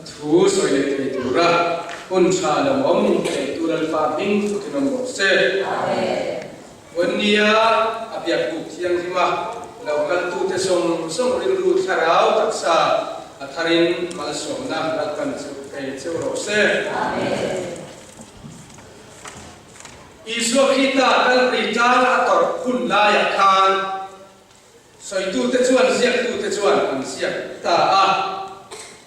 thu soi le thei tura un tha lam om in thei tural fa bing thukinom bo se wania abiak bu thiang hima lokal tu te som rin ru tharau taksa atharin mal somna rakkan chu thei chu ro se isu kita kal rita ator kun la ya khan soi tu te chuan siak tu te chuan an siak ta a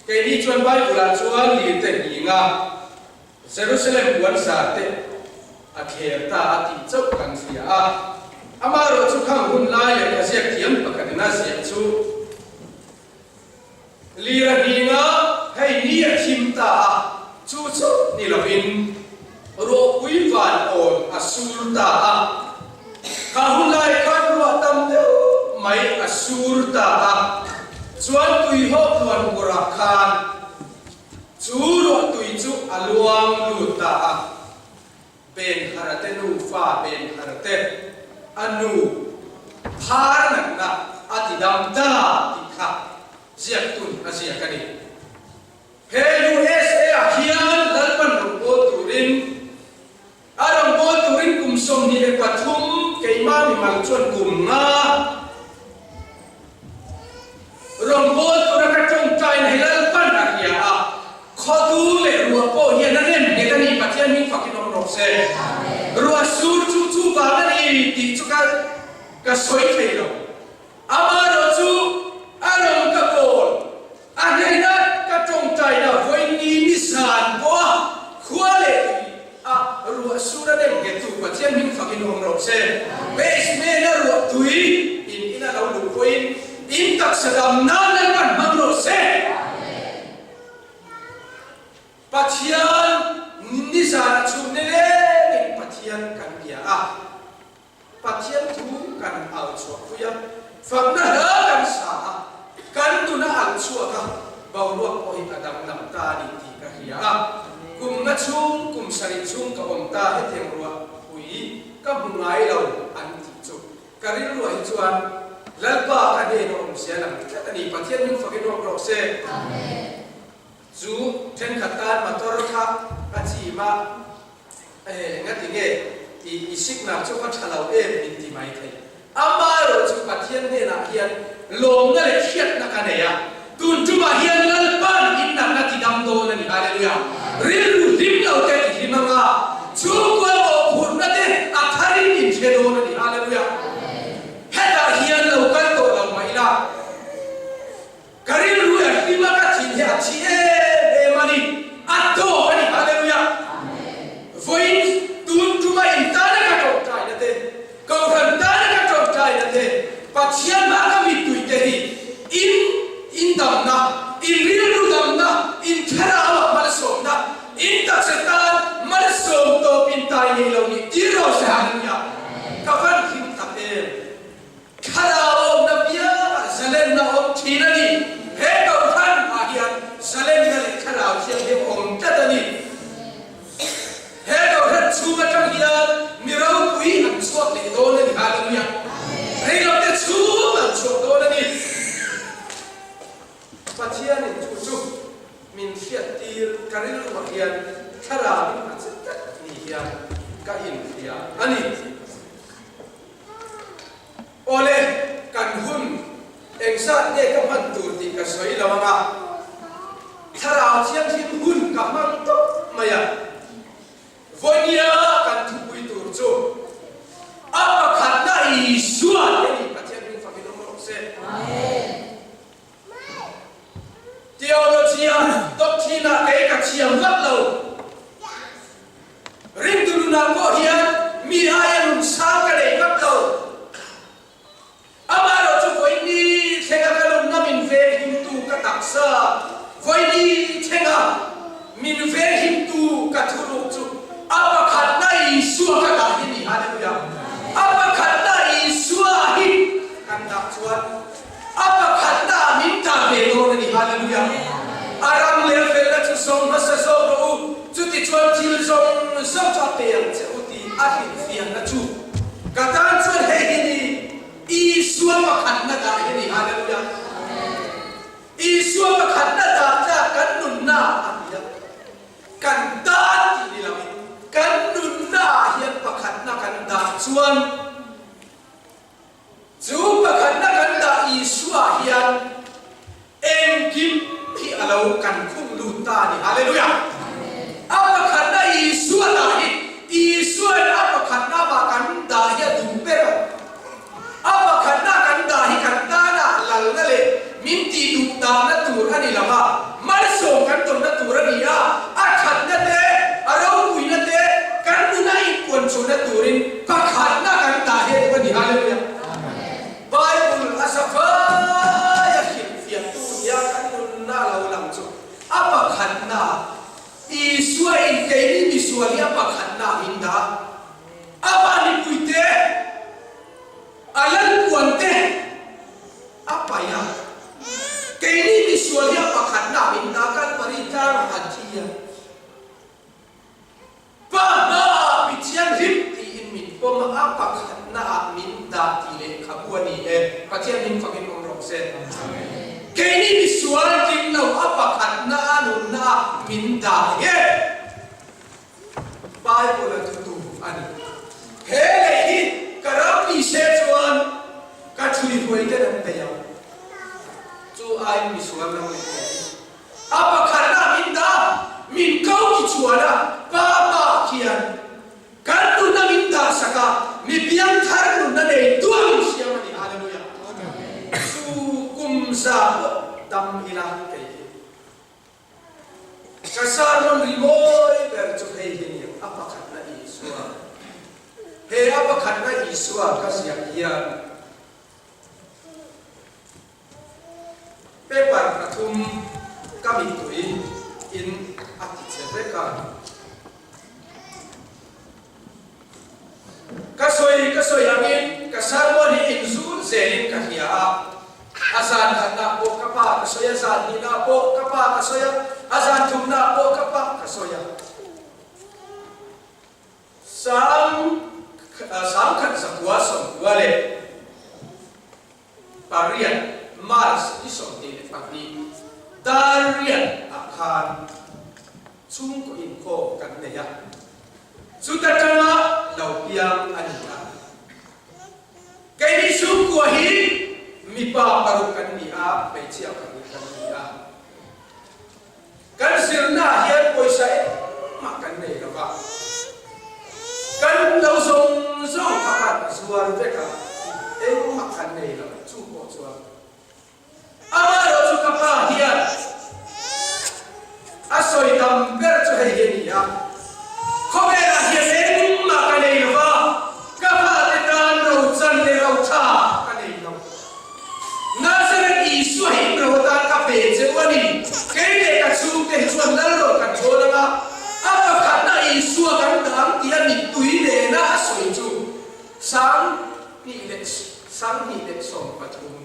ke ni chuan bai ula chuan li te ni nga Jerusalem buan sa te a kher ta ati chau kan sia a amaro chu khang hun la ya ka siak thiam pakadina siak chu li ra ni nga hei ni a thim ta chu chu ni lovin ro pui van on asur ta a ka hun lai khan ro tam de mai asur ta a chuan tui ho luan ura khan chu ro tui chu aluang lu ta a pen harate nu fa pen harate anu phar nak na atidam ta tikha ziak tun asia kani he USA a hian lalpan ro turin aram bo turin kum som ni e pathum keima mi mal chuan kum nga rombo tura ka chong chai na hilal pan na hiya a khodu le ruwa po hian na nem ne tani pathian min fakinom ro se ruwa sur chu chu ba na ni ti chu ka soi thei lo ama ro chu arom ka bol a nei na ka chong chai na voi ni mi san bo khwa le a ruwa sur na nem ge tu pathian min fakinom ro se base me na ruwa tui in ina lo lu koin in tak sadam nalan man magro se pathian ni sa chu ne le pathian kan dia a pathian tu kan au chu khuya famna ha kan sa kan tu na al chu ka bawlo ko hi adam nam ta ni ti ka hiya kum na chung kum sari chung ka om ta he theng ruwa ui ka bungai lo an ti chu karin ruwa hi chuan lalpa ka de no sia lam tani pathian min fakin ro se zu ten khatan motor kha achi ma ngati nge i sikna chu ka thalau e min ti mai thai amma ro chu pathian ne na hian lom na le khiat na ka ne ya tun chu ma hian lalpan in na na ti dam do na ni hallelujah ril ru lim lo te ti himanga chu ko o phur na te atharin in che do na ni hallelujah heta hian lo kan to lo mai la karin ru ya hima ka chin he achi e mani atto ani hallelujah amen voin tun tu mai ta na ka to tai na te ko ran ta na ka to tai na te pathian ma ka mi tui te hi in dam na in ri ru dam na in thara wa mal som na in ta setan mal som to pin tai ni lo ni ti ro sa hallelujah ka van him ta e khara om na pia zalen na om thina ni he ko than a hian zalen ga le khara chiang he om ta ni he ko than chu ma tang hian mi ro pui an chuak le do le hallelujah he lo te chu ma chuak do le ni pathian ni chu chu min fiat tir karil wa hian khara min achta ni hian ka in fia ani ole kan hun engsa ne ka man tur ti ka soi lawanga thara chiang thim hun ka mang to maya vonia kan thu pui tur chu apa khatna i suwa ni pathian min fakilo mo se amen theologia doctrina ke ka chiam lat lo ring tu na ko hian mi ayan sa ka le kat lo amaro chu voi ni thenga kalum na min ve him tu ka taksa voi ni thenga min ve him tu ka thuru chu apa khat nai suwa ka da ni hallelujah apa khat nai suwa hi kan dak chuan apa khat na min ta ve do ni hallelujah aram le fe la chu song ma sa so ro chu ti chuan til song so cha pe ang che uti a hin fian na chu ka tan chuan he ni Isua makan na dah ini hallelujah. Isua makan na dah tak kan nunna chuan chu pakhat na kan da Isua hian em kim hi alo kan khum lu ta ni hallelujah apa khat na Isua da hi Isua apa khat na ba kan da hi du pero apa khat na kan da hi kan ta na lal na le min ti du da na tur ani lama mar so kan ton na tur ani ya a khat na te aro pui na te kan nu na in kon so na turin pa khat na kan da hi ni hallelujah Bible asafa ya khifia tu ya kan nun na lau lam chu apa khat na Isua in ke ni visual apa khat na hinda apa ni puite alan puante apa ya ke ni visual apa khat na hinda kan parita hatia pa ma pichian rim ti in min pom apa khat na min da ti le khabuani e pachian min fakin ong rok se ke ni visual king no apa khat na anu na min da ye Bible tu ani hele hi karam ni se chuan ka chui huai te nan te yaw chu ai visual na le apa khat na min da min kau ki chuana pa pa khian kan tu na min da saka mi pian thar nu na nei tuang siam ani hallelujah su kum sa dam ila ke kasar non rimoi ber chu hei ni apa khat na Isua he apa khat na Isua ka siam hian paper prathum kami tui in ati cheveka kasoi amin kasarmo ni inzul zein kahia azan khatna po kapa kasoya zan ni na po kapa kasoya azan thumna po kapa kasoya sam khat zakwa som wale parian mars isom ti pakni darian akhan chung ko in ko kan ne ya sutatanga laupiang ania kai ni sum ko hi mi pa paru kan ni a pe chia kan ni a kan sirna hian poisa e ma kan nei la ba kan lo song song ka kan suar ve ka e ma kan nei la chu ko chuan ama ro chu ka pa hian asoi tam ber chu hei he ni a khomera hian e ma kan nei la ba ka pa te dan ro chan le ro tha kan nei la Nazareth Isua hi ro ta ka pe che wani ke le ka chu te chuan la ro kan chola ma apa khat na Isua kan dam ti ani tui le na soi chu sang ni le som pathum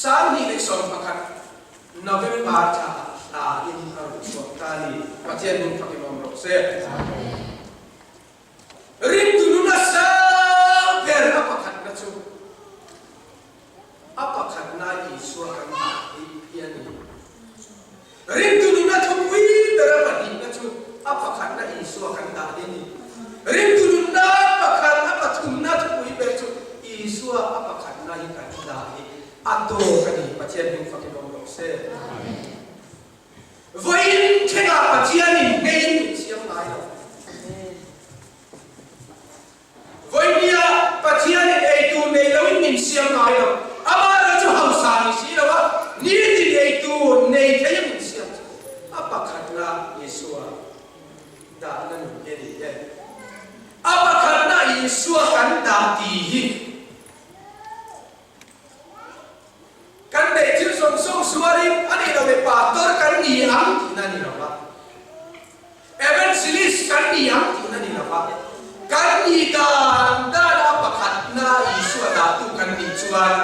sang ni le som pakhat November tha ta in aru so ta ni pachian nun pakin om rok se rim tu na sa per apa khat na chu apa khat na Isua kan ha pian ni rim tu na thumui bera pati na chu apa khat na Isua kan da ni rim tu na pakhat apa thum na thumui ber chu Isua apa khat na hi kan da ni ato kan ni pachian nun pakin om rok se voin thega pachian ni nein siam nai lo voin dia pachian ni ei tu nei lo min siam nai lo ama ra chu hau sa ni si lo wa ni ti ei tu nei thai min siam apa khat na Isua da na nu ke ni ye apa khat na Isua kan da ti hi kan dei chil som suari ani lo me pastor kan ni am ti na ni lo ba evangelist kan ni am ti na ni lo ba kan ni dan da apa khat na Isua da tu kan ni chuan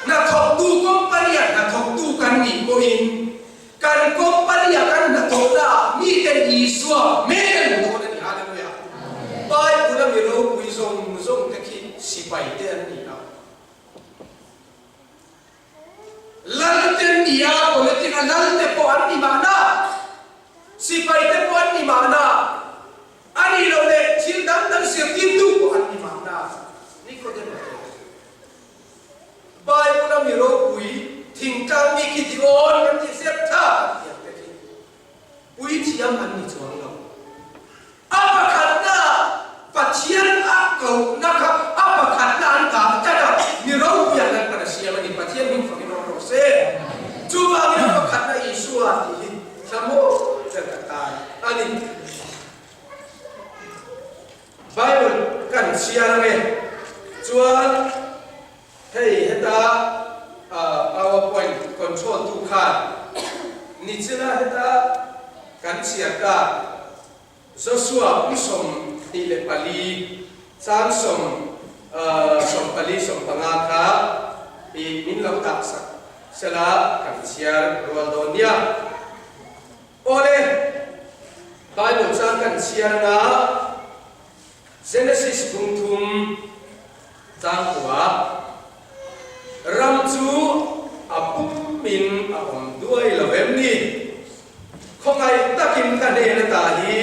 na thok tu company na thok tu kan ni ko in kan company kan na thok da mi ten Isua me na ko na ni hallelujah bai pula mi ro pui zong te ki si pai te ni na lalten dia politik lalte po an ni mana si pai te po an ni mana ani lo le chin dam dan sir tin tu ni Bible kan siar nge chuan hey heta PowerPoint control tu khan ni china heta kan siar ka Joshua usom ti le pali chan som pali som pangaka i min lam tak sak sela kan siar Roldonia ole Bible chan kan siar nga Genesis bungthum tang wa ram chu apum min apom duai lovem ni khongai takin ka ne na ta hi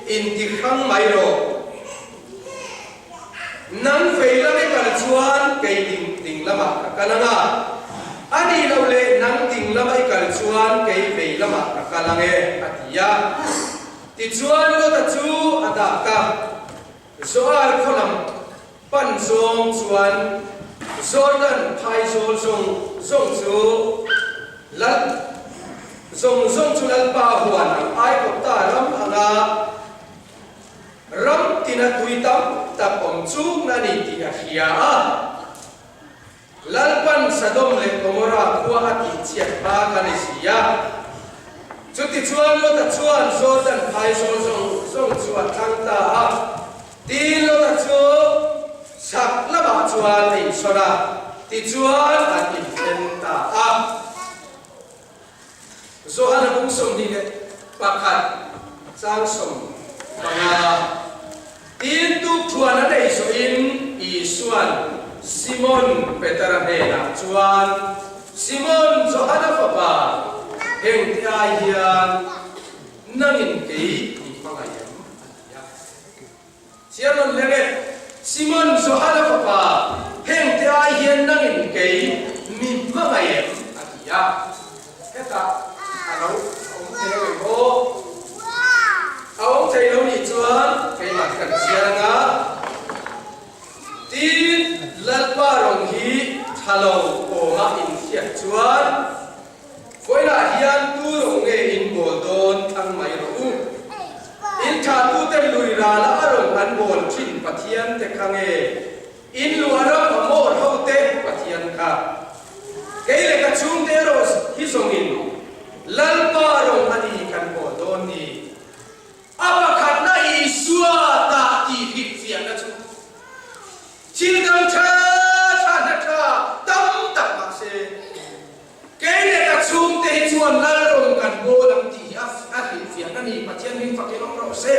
in ti khang mai ro nang feila me kal chuan kei ding lama kalanga ani lo le nang ding lama kal chuan kei feila ma kalange atia ti chuan lo ta chu ada ka Zoal kolam pan zong chuan Jordan phai zol zong chu lal zong chu lal pa huan ai ko ta ram anga ram tina tuitam ta pom chu na ni ti a hia a lal pan Sodom le Gomora khua ati chiat ba ka ni sia chu ti chuan lo ta chuan Jordan phai zong chu a thang ta a tin lo ta chu sak la ba chuan in sora ti chuan an in ten ta a zo ana bung som ni le pakhat sang som banga tin tu thuan a nei so in I suan Simon Peter he na chuan Simon zo ana fa ba heng ti ai hian nangin ke ni pangai Siaron lege Simon Zohana papa heng te ai hian nangin kei mi mangai atia heta alo ong te ho ong te lo ni chuan kei mat kan sianga tin lalpa rong hi thalo o ma in hiat chuan foina hian tu rong nge in bol don thang mai ro in tha tu te lui ra la arong an bol thin pathian te khange in lu aram amor ho te pathian kha keile ka chung te ro hi songin lal pa rong ani kan bol don ni apa khat na I suwa ta ti hit fian na chu chin dang cha na cha tam tak ma se keile ka chung te chuan lal rong kan bol am ti hit fian ani pathian min fakilong ro se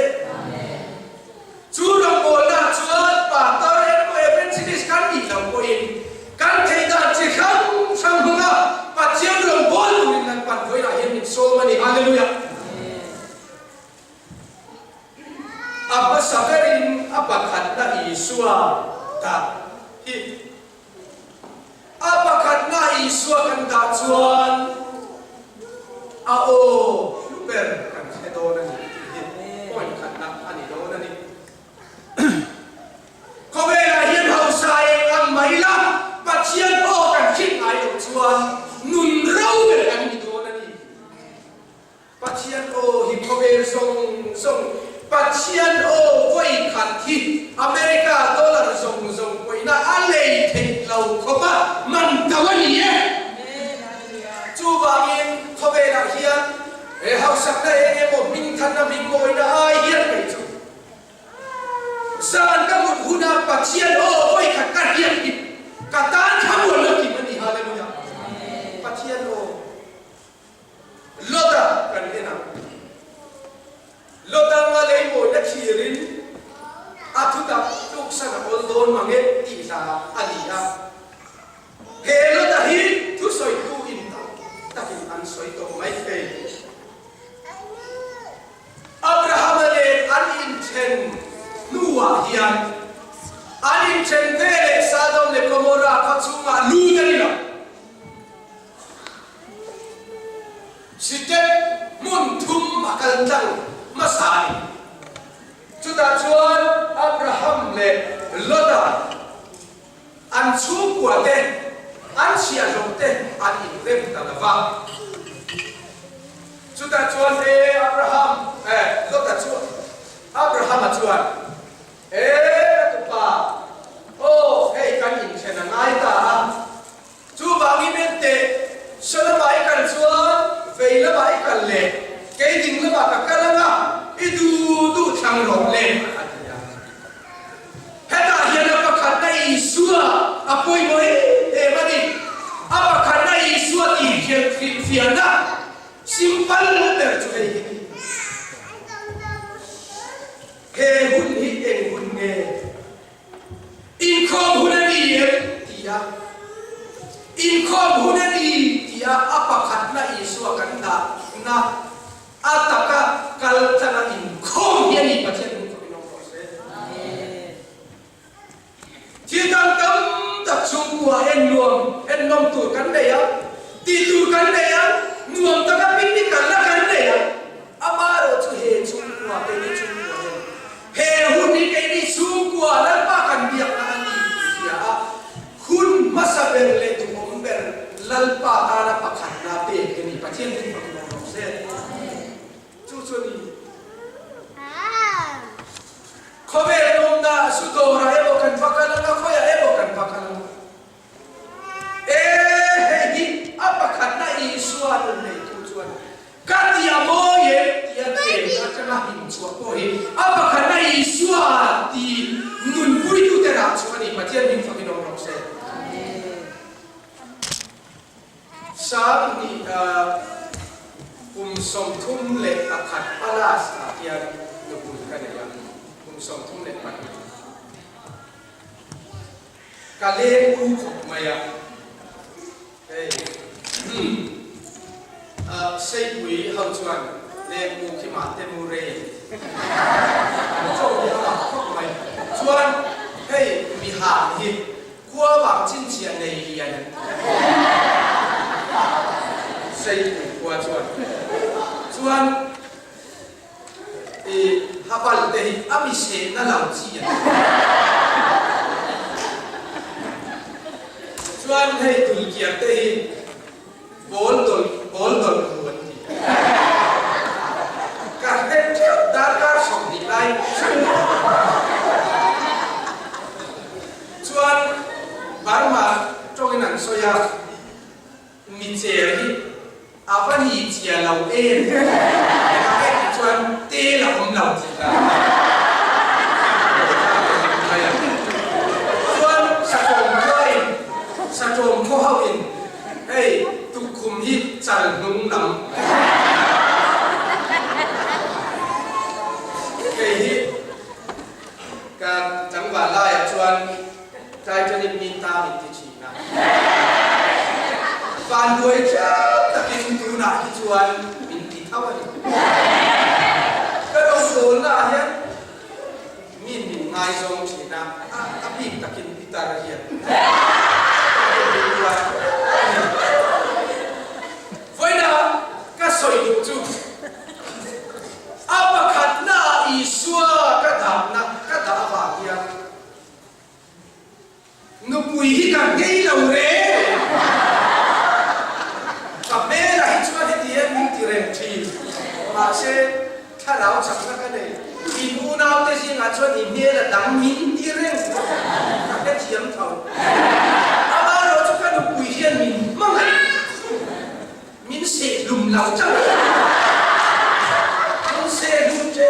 Churang bola chuan pa tar en ko even sinis kan ni lam ko in kan thei da chi kham sang hunga pathian rong bol min nan pan voi la hin so mani hallelujah apa saberin apa khatna Isua ta hi apa khatna Isua kan da chuan a o super kan hedo na ni point khatna ani do na ni Kovela hian hausai ang maila pathian o kan khit ai o chuan nun rau be kan ni do na ni pathian o hi kovel song pathian o voi khat hi America dollar song koi na alei thei lau khoba man tawani ye chu ba in kovela hian e hausak na e mo min than na min koi na ai hian kai chu San ka mut huna pathian o voi khat ka hian ki ka tan thamul la ki mani hallelujah pathian o loda kan ena loda ma lei mo na thirin athuta tuk sana ol don mange ti sa alia he loda hi thu soi tu in ta takin an soi to mai fe Abraham le an in chen Nuwa hian anin chen vele Sodom le Gomora khachunga lu danila site mun thum akal tang masai chuta chuan Abraham le Loda an chu kwate an sia jokte an invem talawa chuta chuan Abraham Loda chuan tu pa hey kan in thena ngai ta chu wangi mente sala bai kan chuan veila bai kan le ke ding la ba ka kalanga idu du thang ro le heta hian pa khat na isua apoi moi e mani apa khat na isua ti fiana simple ber chu ei he hun hi en hun nge in khom hunani tia in khom hunani tia apa khat na isua kan da na ataka kaltana in khom hiani pathian nu ko no se chi tam tam tak chung kwa en nom tu kan de ya ti tu kan de ya nuam taka pin ni kan la kan de ya amaro chu he chung kwa pe ni chung kwa he hun ni ke ni chung kwa la pa kan biak na ani ya hun masaber le tu omber lalpa ta na pakhat na pe ke ni pathian ni ko no se chu chu ni khobe nom da su do ra ebo kan pakala na khoya ebo kan pakala he apa khat na isua le tu chuan katia moye tia te na kana hin chua ko hi apa khat na isua ti nun puri tu te ra chuan ni pathian ni fa ki no no se sang ni som thum le akhat palas atia no pun kan ya som thum le pat kale ku khop maya sei quý hậu chuan le mu khi mà te mu re châu đi học khóc mày chuan hey mi hà hi qua vàng chín chia này hiền sei quý qua chuan hafal te hi ami se na lau chi chuan hey tul kia te hi bol dol huan ti ka het dar kar som ni lai chuan barma trong in an soya mi che hi avani chia lau ka het chuan te la om lau ti la chuan sa chom kho hau in hey tu kum hi chal nung lam cái hi ka chẳng và lai chuan trai cho nên min ta min ti chi na van đuôi cha ta kinh tu na hi chuan min ti thau ani cái đầu đồn na hian min ngai zong chi na a pi ta kin pi ta ra hian với na các soi được chú apa khat na isua ka dam na ka da va kia nu pui hi kan ngei lo re ka me la hi chua hi ti ni ti rem thi ma se tha lao chak na ka ne i bu nao te si nga chua ni me la dam min ti rem ka ke thiam thau ama ro chu ka nu pui hian min ma ngai min se lum lao chang min se lum che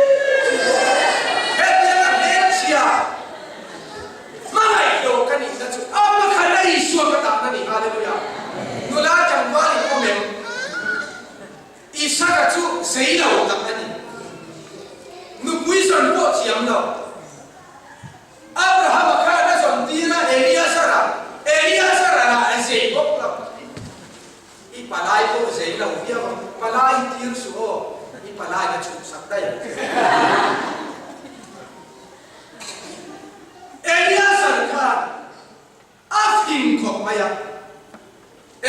het ya la le chia ma ngai do ka ni na chu ama kha nei suwa ka ta na ni hallelujah nu la chang wa ni ko mem isaka chu sei lo ta ani nu pui son bo chiam lo Abraham kha na son ti na Elias ra la ase ko la palai ko zei lo via palai tir su o i palai na chu sak dai Elias ka afin ko maya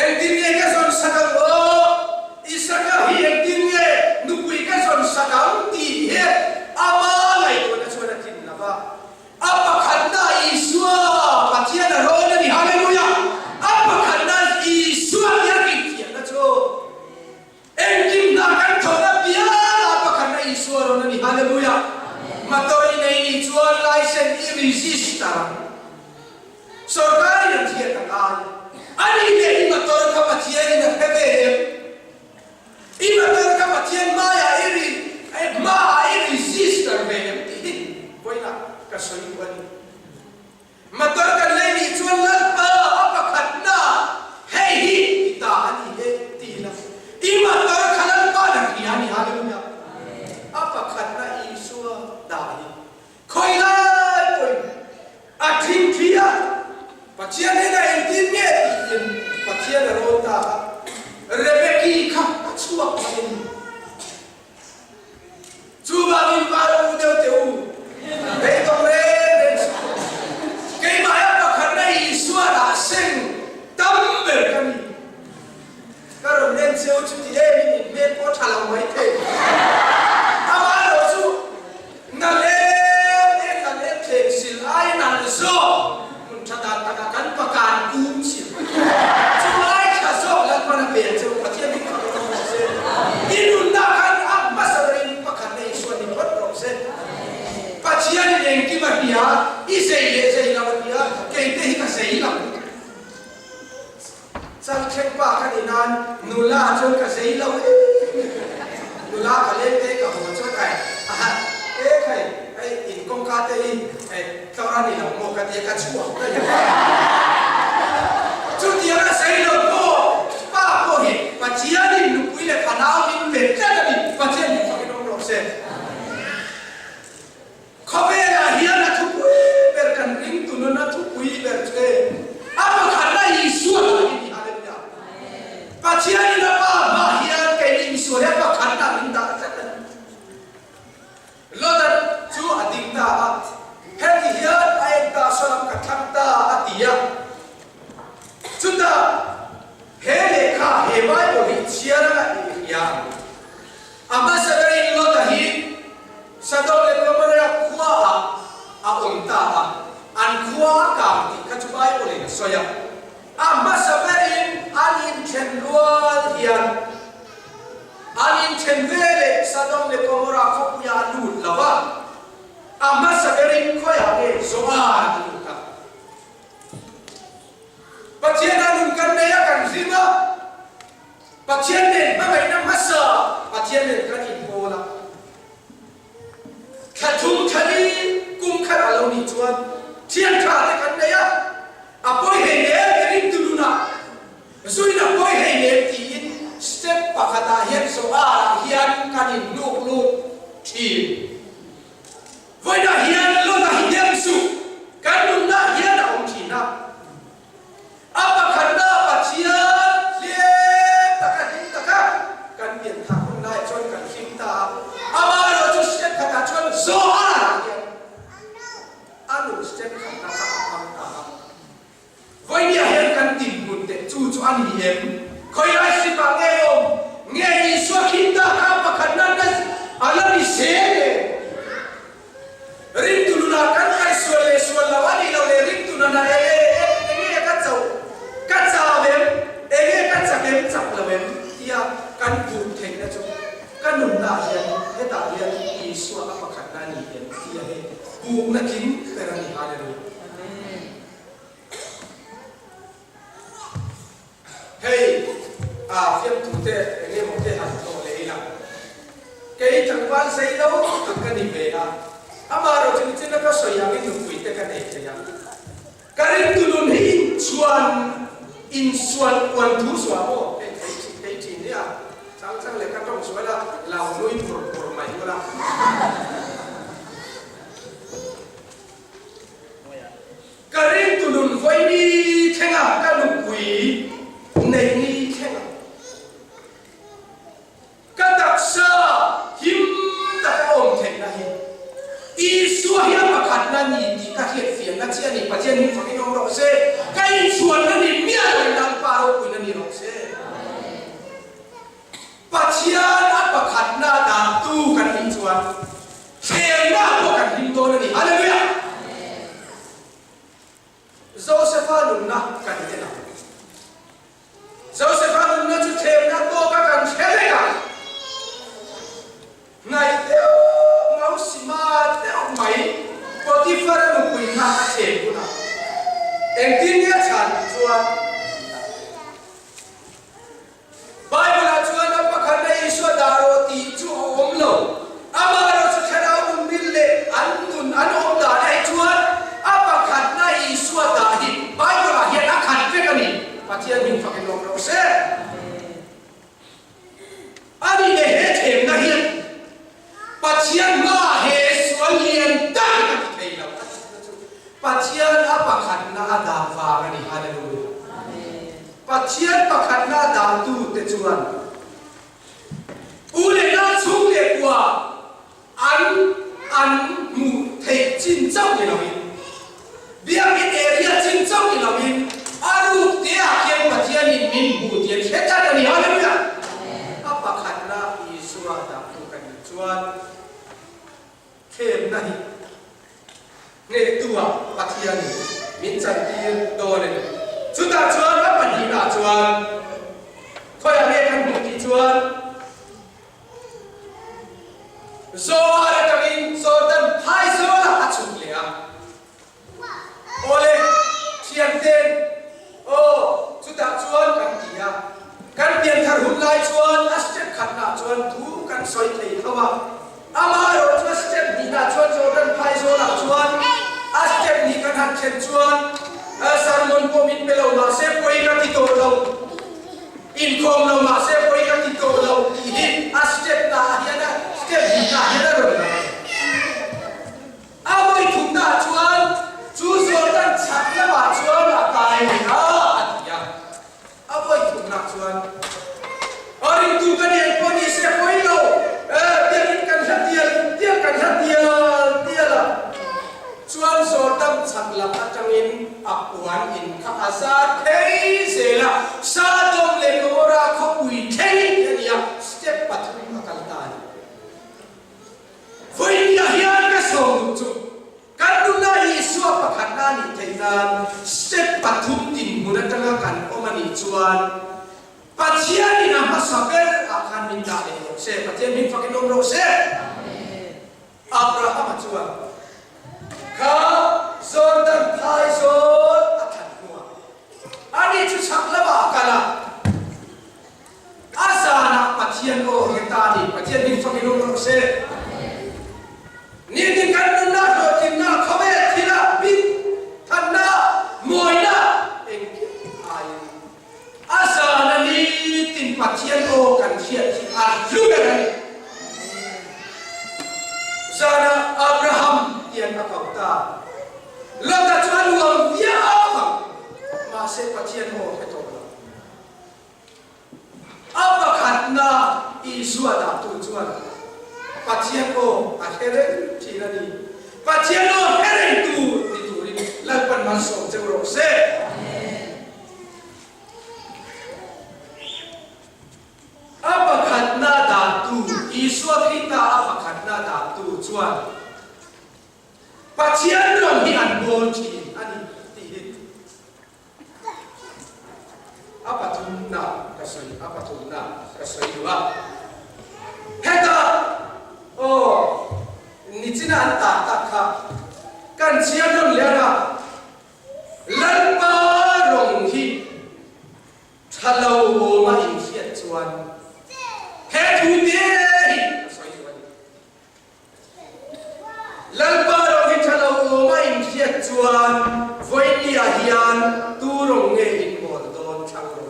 el dinge ka son sakal o isaka hi el dinge nu pui ka son sakal ti he ama lai ko na chona tin na ba apa khanna isua pathian ro ni hallelujah apa khanna isua ya ki Engkim na kan thona pia apa khanna isua ro ni hallelujah matoi nei ni chuan license i register sarkari an thia ta ai ani le i motor ka pathian na heve i motor ka pathian maya iri ma i register ve ti boina ka soi wani motor ka le ni chuan la pa apa khatna hei hi ta ani he ti na i motor khalan pa na ki ani hallelujah apa khatna i suwa dai khoi lai poi a thim thia pathian he na entin ne tin pathian ro ta rebeki kha chuwa pain chuba min pa ro deu teu be tong re ke ma ya pa khatna i suwa da seng tam ber kami karo nen seo chu ti e ni me po thala mai the na le theng sil ai na zo mun thada taka kan pakan kum sil chu ai kha zo la pana pe chu pathian ni ka ro se inun na kan ak masarin pakhan nei so ni pot ro se pathian ni eng ki ma pia i sei la pia ke te hi ka sei la sang chen pa ka ni nan nula chon ka sei la nula ka le te ka ho cho kai kai ai in công ca te ai tao ra đi làm một cái tiệc cá chua chú tiệc là xây được cô ba cô hi và chia đi nụ quý là phản áo mình về ra là đi và chia đi phải đông đông xe có vẻ là hiền là thu quý về cần ring tụi nó thu quý về thế áp lực khả năng gì xua là đi hallelujah và chia đi là ba mà hiền cái đi xua hết và khả năng mình đã lodan chu ading ta heti hian ai ta solam ka thak ta atia chuta hele kha he bible hi chiara ya ama sagari lota hi sadol le komara khwa a onta an khwa ka ti ka chu bible ni soya ama sagari anin chenrual hian anin chenvele sadom le komora khoya lut lawa ama sagerin khoya ge zoa luka pachiana nun kan ne ya kan zima pachian ne ba mai na masa pachian ne kan in bola khathum khani kum khara lo ni chuan chian tha te kan ne ya apoi he ne erin tuluna suina poi he ne ti step pakata hian so a hian kanin nuk nuk thi voi na hian lo na hian su kan nun na hian a om thi na apa khanda pachia le takatin taka kan bian tha kun nai chon kan khim ta ama ro chu step khata chon zo a hian anu step khata ka apang ta voi ni hian kan tin mun te chu chu an hi em khoi lai si pa nghe ni so kinda ka pakhan nan ala ni se rin tu na kan kai so le lawani lo le rin tu na e ka chau vem ka cha vem chak la vem tia kan bu theng na chu kan nun na hian he ta hian i so a pakhan na ni hian tia he bu na kin perani hallelujah hey phiêm thủ tệ nghe một cái hàng thổ lệ là cái chẳng quan xây đâu thằng cái gì về à ama rồi chúng ta có soi yang cái quỷ tệ cái này thế à cái ring tu luôn hi suan in suan quan thu suan ô cái chuyện này à sang lại các trong suan là lao nuôi bồi mày đó cái ring tu luôn với đi thế nào cái lục quỷ này đi thế nào cái đặc sơ hiếm ta ôm thèm là hiếm Isu hiam makat na ni di ka hiet fian na chia ni patien ni fakin ong ro se kai suan na ni mia na dang pa ro ku na ni ro se patian apa khat na da tu kan hin chuan khem na ko kan hin to na ni hallelujah Joseph na kan te na Joseph na chu khem na to ka kan khele ka nai teo mau si ma teo mai Iswa daro ti chu omlo amaro chu khara un mille an om da dai chuan apa khat na Iswa da hi Bible a hian a khat ve kani pathian min fakin lom ro se ani ne he them na hian pathian ma he swalien ta ka thei lo pathian apa khat na da wa kani hallelujah pathian pakhat na da tu te chuan ule na chung le kwa an mu thei chin chau ni lovin bia min area chin chau ni lovin aru te a khian pathian in min bu tian kheta da ni hallelujah apa khat na Iswa da tu kan chuan them na hi ne tua pathian min chan ti do le chúng ta chuan các bạn nhìn là chuan thôi là nghe căn một tí chuan do là trong in do tân hai do là hát chụp lẻ ole thiên tên ô chúng ta chuan căn tía căn tiền thằng hút lai chuan asset khát na chuan thú căn soi thấy không ạ ama rồi chuan asset nhìn là chuan do tân hai do là chuan asset nhìn căn hạt trên chuan Salmon po min pelo ma se poi ka tito lo income lo ma se poi ka tito lo hi asset na hiana step na hiana ro amoi thum na chuan chu zo tan chak la ba chuan la kai na atia amoi thum na chuan ori tu ka ni po ni se poi lo tian kan hatia tia la chuan zo tam chak la atangin akuan in kha asa thei zela sa dom le gora kho ui thei ania step pathum akaltan voi ya hian ka som chu kan du na Iswa pakhat na ni theinan step pathum tin muna tanga kan omani chuan pathian ina masaber akhan min da le se pathian min fakin om ro se Abraham chuan ka Jordan thai zon athan hua ani chu chakla ba kala asana pathian o hetani pathian min fakin ro se ni tin kan na ro tin na khome thila bin thanna moina engki ai asana ni tin pathian o kan hiat a lugar sana Abraham tian akauta Lata chuan luang via awang ma se pathian ho hetokla apa khat na Iswa da tu chuan pathian ho a here thina ni pathian ho here tu ni tu ri lalpan man som chero se apa khat na da tu Iswa khita apa khat na da tu chuan pathian rong hi an bol thi ani ti hi apa thum na ka soi wa heta o ni china an ta kha kan chiam ron le na lan pa rong hi thalo ma in hiat chuan he thu de hi soi wa lan pa chuan voi ni a hian tu rong nge in bol don thang ro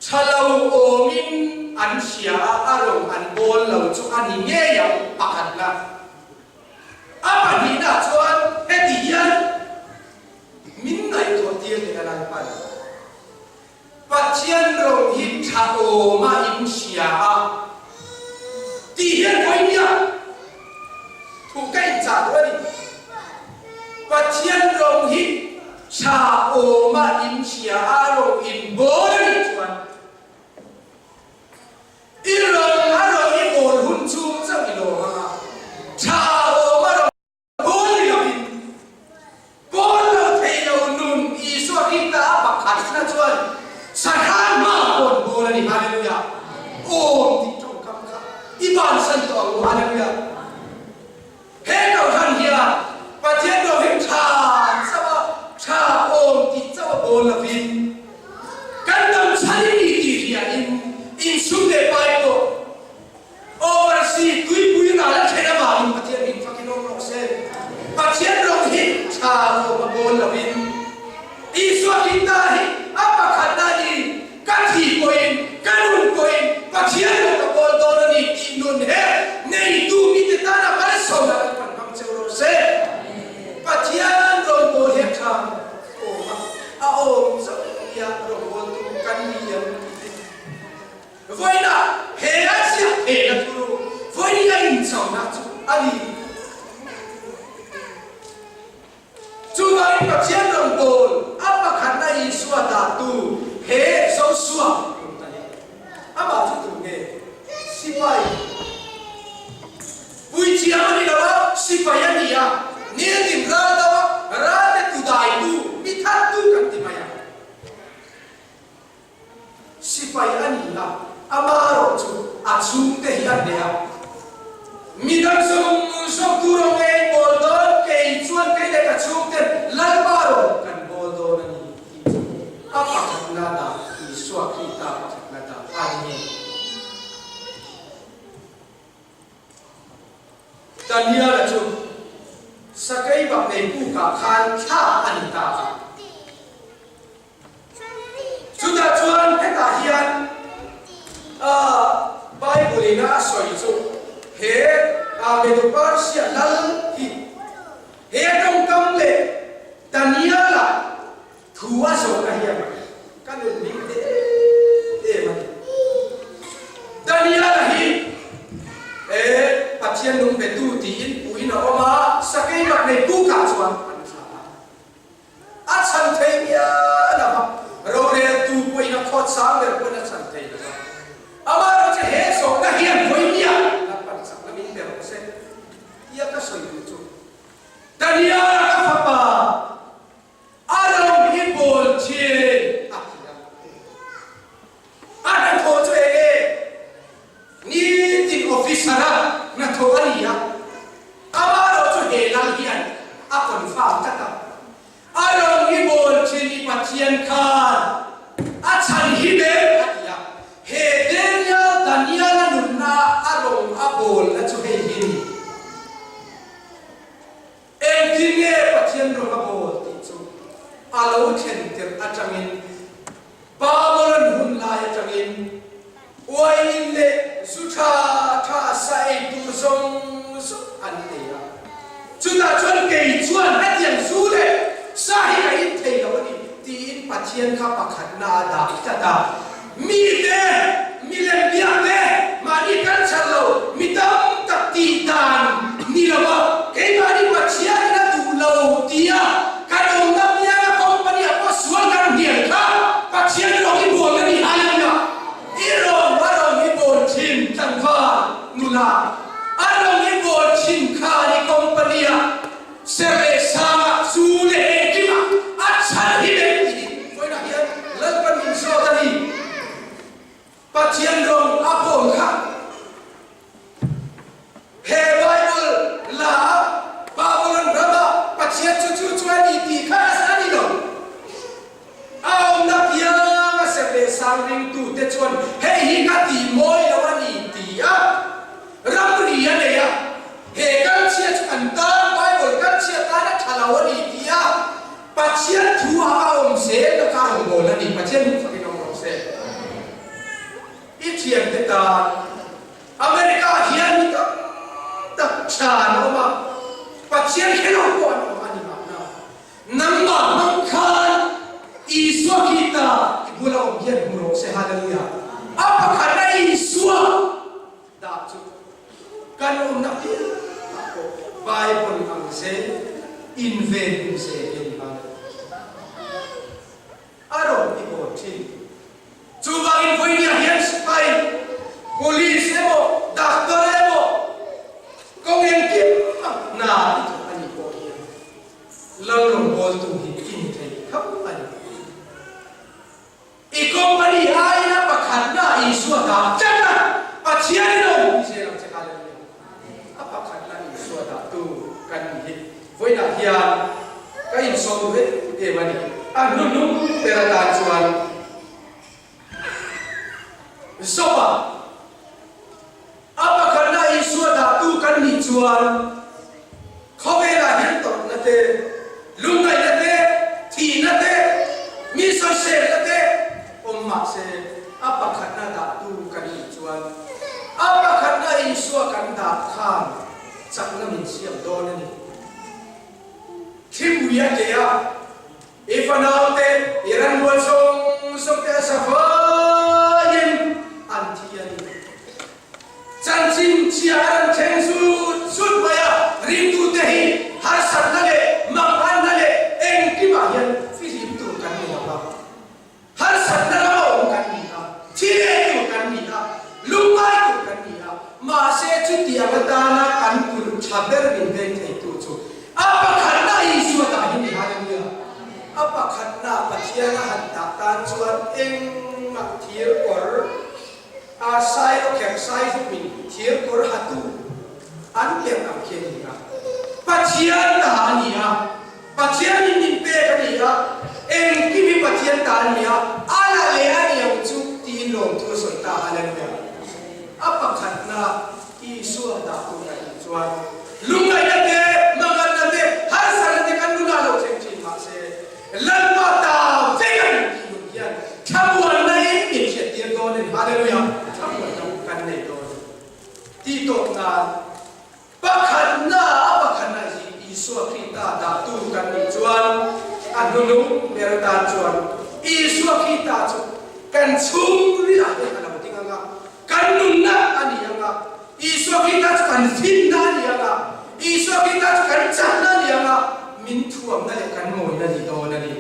chalau omin an sia arong an bol lo chu ani nge ya pakhat na apa ni na chuan he ti hian min nai to tiel le lan pan pathian rong hi tha o ma in sia ti hian voi ni a thu kai cha ro ni pathian rong hi cha o ma in sia arong in bol ni chuan irong arong i bol hun chung chang i lo ha cha o ma rong bol ni lo in bol lo thei lo nun Iswa ki ta pakhat na chuan sakhan ma bol ni hallelujah om ti trong kam kha iban san to hallelujah he no han hia pathian rong hi cha om ti chawa bol la vin kan dam chali ni ti hia in chung để bài bộ oversee tui na la thena ma in pathian in fakin ong se pathian rong hit cha ro ma bol lovin iswa kita hi apa khana ni kathi koin kanun koin pathian ro bol don ni ti nun he nei tu mi te ta na kal so na pan kam chero se pathian ro bol he cha o so ya ro bol tu kan ni ya voi na he a sia he na tu voi ni a in so na tu ali chu ba in pathian ro bol apa khana i suwa da tu he so suwa ama tu tu nge sipai pui chi ama ni la sipai ani ya ni tim ra da ra te tu dai tu mi tha tu kan ti maya sipai ani la ama ro chu a chung te hi an de ha mi dang song so tu ro nge bol do ke chuan ke de ka chung te lal ba ro kan bol do ni apa na da i swa ki ta na da ani Daniel là chung sakai bak nei pu ka khan tha ani ta chuda chuan heta hian Bible ina soi chu he me du parsia lal hi he tong kam le Daniel la thua so na hian kan ni de ma Daniel la hi pathian nung be tu ti in pui na oma sakai bak nei pu ka chuan an tha a chan thei ya na ma ro re tu pui na khot sang le pui na chan thei na ama ro che he so na hian pui ya na pan sak na min be ro se ya ka soi tu chu Daniel ka fa pa arom hi bol che ana tho che ni ti officer na tho ani ya ama ro chu he lang hian a kon fa ta ta arom hi bol che ni pathian khan a chan hi be ya he Daniel nun na arom a bol na chu he hi em ti nge pathian ro a bol ti chu alo chen ter atangin Babylon hun la atangin Oin le sucha tha sai tu song su an te ya chuta chuan ke chuan na tiang su le sa hi ka in thei lo ni ti in pathian kha pakhat na da ta da mi le bia te ma ni kan chalo mi tam tak ti dan ni lo ba ke ma ni pathian na tu lo ti ya ka dong na ya ka company a suan kan dia ka pathian lo ki bo ni halang ya Iron chin tan va nula arong i bol chin kha ni company a sebe sama su le kima acha hi le foi na hian lan pan min so tani pathian rong apon kha he Bible la Babylon rama pathian chu ani ti kha ani lo aom na pia ma sebe sang ring tu te chuan he hi ka ti moi Ramri ya ne ya he kan chia an ta Bible kan chia ta na thalawani tia pathian thu a om se ka ka ong bol ani pathian fa ki ong se i thiam te ta America hian ni ta cha no ma pathian hello ko ani ma na namba nam khan iswa kita ibula om hian muro se hallelujah apa khana iswa da chu kan na pia Bible ang se invent se in ba aro ibo thi chu ba in voi ni hian spy police emo doctor emo công an kim na itu ani ko hian lang bol tu hi in thei khap ani i company ai na pakhat na iswa da chana pathian no se lang se kala apa khatna in so da tu kan hi voina hian ka in so ve e mani a nu pera ta chuan zoba apa karena isu datu kan dijual khovela hentok nate lungai nate thi nate miso se nate umma se apa karena datu kan dijual apa karena isu kan datang sakna min siam don ni kim wiya dia ifanaute iran buat song te safayen antian janjin ciaran sud baya rindu tehi har sanale makan nale engki bayan film tu kan ni apa har sanala kan ni cire tu kan ni lumai tu kan ni mase cuti abatana kan pun chaber bin ben tu chu apa karena isu ta ni hadanya apa karena patiana hatta tan chuan eng mak thir kor asai o kem sai hu min thir kor hatu an kem am khenia patian ta ania patian ni pe ka nia eng ki bi patian ta nia ala le ania chu ti long tu so ta ala nia apa karena isu ta tu ka chuan lungai na te mangan na te har sar te kan lu na lo chen chin ma se lan ma ta vegan ki yan thabuan na e mi che ti do ne hallelujah thabuan na kan ne do ti to na bakhan na ji isu kita da tu kan ni chuan anunu merata chuan isu kita chu kan chung ri la te kan ti nga kan nun na ani nga isu kita chu kan thin na ni nga isu kita chu kan chan na ni nga min thuam na le kan moi na ni do na ni